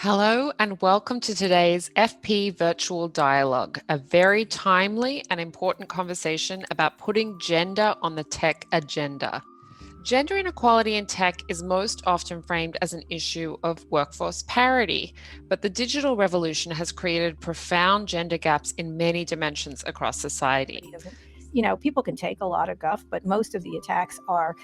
Hello and welcome to today's FP Virtual Dialogue, a very timely and important conversation about putting gender on the tech agenda. Gender inequality in tech is most often framed as an issue of workforce parity, but the digital revolution has created profound gender gaps in many dimensions across society. People can take a lot of guff, but most of the attacks are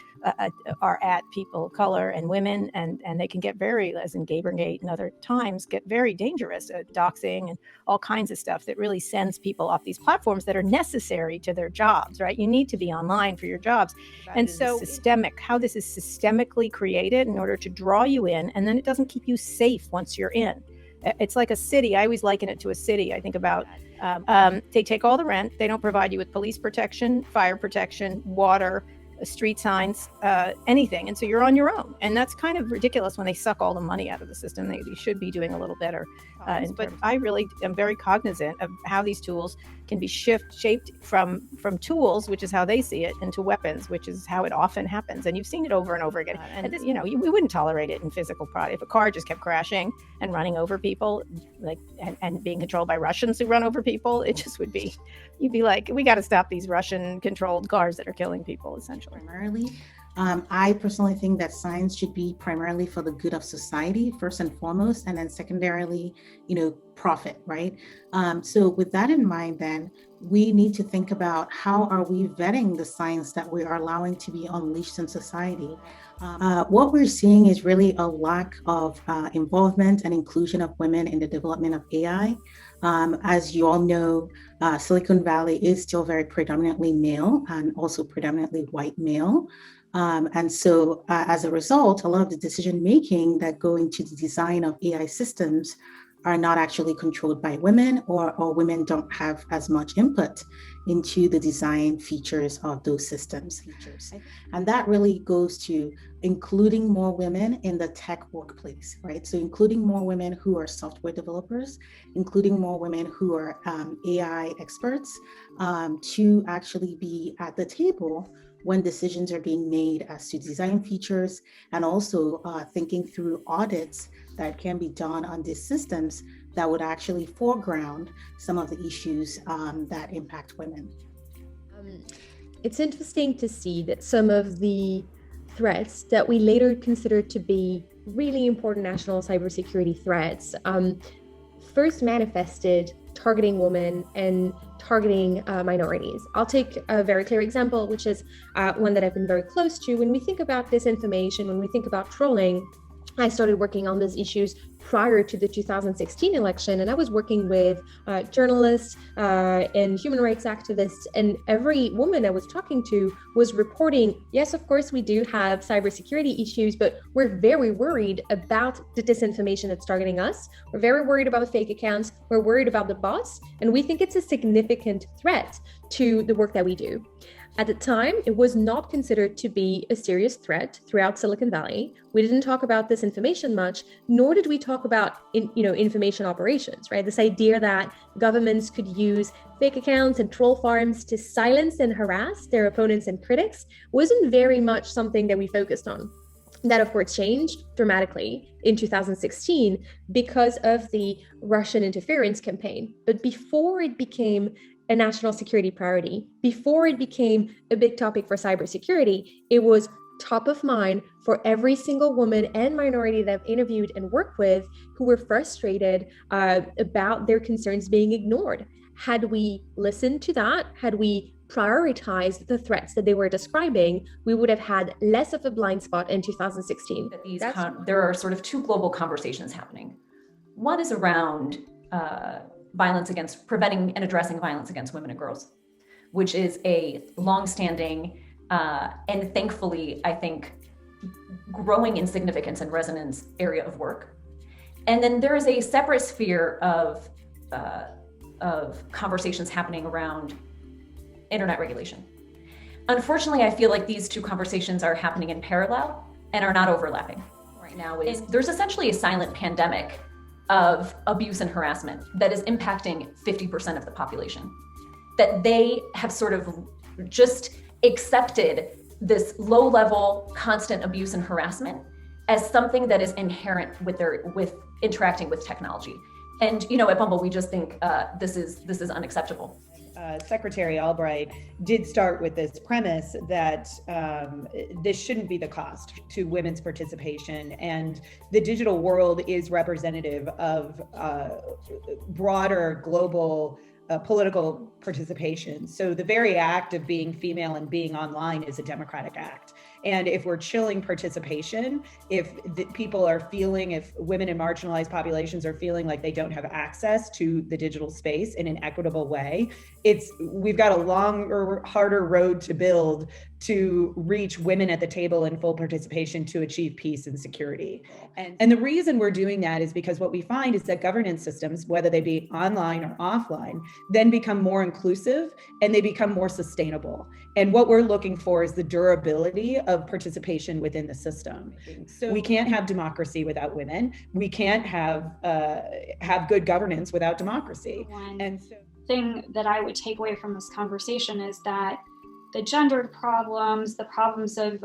at people of color and women, and they can get very, as in Gamergate and other times, get very dangerous, doxing and all kinds of stuff that really sends people off these platforms that are necessary to their jobs, right? You need to be online for your jobs. And so systemic, how this is systemically created in order to draw you in, and then it doesn't keep you safe once you're in. It's like a city. I always liken it to a city. I think about they take all the rent. They don't provide you with police protection, fire protection, water, street signs, anything. And so you're on your own. And that's kind of ridiculous when they suck all the money out of the system. They should be doing a little better. But I really am very cognizant of how these tools can be shaped from tools, which is how they see it, into weapons, which is how it often happens. And you've seen it over and over again. We wouldn't tolerate it in physical product. If a car just kept crashing and running over people, and being controlled by Russians who run over people, it just would be, you'd be like, we got to stop these Russian-controlled cars that are killing people, essentially. Primarily, I personally think that science should be primarily for the good of society, first and foremost, and then secondarily, profit, right? So with that in mind, then we need to think about how are we vetting the science that we are allowing to be unleashed in society. What we're seeing is really a lack of involvement and inclusion of women in the development of AI. As you all know, Silicon Valley is still very predominantly male and also predominantly white male. And so as a result, a lot of the decision making that go into the design of AI systems are not actually controlled by women, or women don't have as much input into the design features of those systems. And that really goes to including more women in the tech workplace, right? So including more women who are software developers, including more women who are AI experts, to actually be at the table when decisions are being made as to design features, and also thinking through audits that can be done on these systems that would actually foreground some of the issues that impact women. It's interesting to see that some of the threats that we later considered to be really important national cybersecurity threats first manifested targeting women and targeting minorities. I'll take a very clear example, which is one that I've been very close to. When we think about disinformation, when we think about trolling, I started working on these issues prior to the 2016 election, and I was working with journalists and human rights activists, and every woman I was talking to was reporting, yes, of course, we do have cybersecurity issues, but we're very worried about the disinformation that's targeting us. We're very worried about the fake accounts. We're worried about the bots, and we think it's a significant threat to the work that we do. At the time, it was not considered to be a serious threat throughout Silicon Valley. We didn't talk about disinformation much, nor did we talk about information operations, right? This idea that governments could use fake accounts and troll farms to silence and harass their opponents and critics wasn't very much something that we focused on. That, of course, changed dramatically in 2016 because of the Russian interference campaign. But before it became a national security priority, before it became a big topic for cybersecurity, it was top of mind for every single woman and minority that I've interviewed and worked with who were frustrated about their concerns being ignored. Had we listened to that, had we prioritized the threats that they were describing, we would have had less of a blind spot in 2016. There are sort of two global conversations happening. One is around preventing and addressing violence against women and girls, which is a longstanding and thankfully, I think, growing in significance and resonance area of work. And then there is a separate sphere of conversations happening around internet regulation. Unfortunately, I feel like these two conversations are happening in parallel and are not overlapping. Right now, there's essentially a silent pandemic of abuse and harassment that is impacting 50% of the population. That they have sort of just accepted this low-level constant abuse and harassment as something that is inherent with interacting with technology. And at Bumble, we just think this is unacceptable. Secretary Albright did start with this premise that this shouldn't be the cost to women's participation, and the digital world is representative of broader global political participation. So the very act of being female and being online is a democratic act. And if we're chilling participation, if people are feeling, if women in marginalized populations are feeling like they don't have access to the digital space in an equitable way, we've got a longer, harder road to build to reach women at the table in full participation to achieve peace and security. And the reason we're doing that is because what we find is that governance systems, whether they be online or offline, then become more inclusive and they become more sustainable. And what we're looking for is the durability of participation within the system. So we can't have democracy without women. We can't have good governance without democracy. And so, thing that I would take away from this conversation is that the gendered problems, the problems of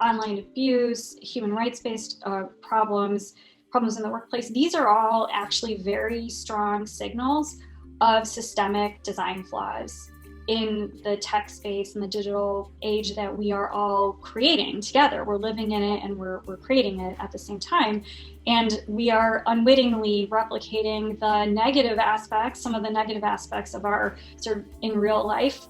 online abuse, human rights-based problems in the workplace, these are all actually very strong signals of systemic design flaws in the tech space and the digital age that we are all creating together. We're living in it and we're creating it at the same time. And we are unwittingly replicating the negative aspects, some of the negative aspects of our sort of in real life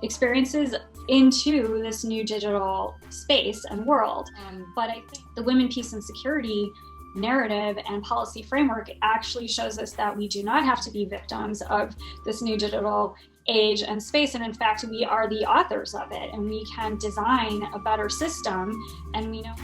experiences into this new digital space and world. But I think the women, peace, and security narrative and policy framework actually shows us that we do not have to be victims of this new digital age and space. And in fact, we are the authors of it, and we can design a better system. And we know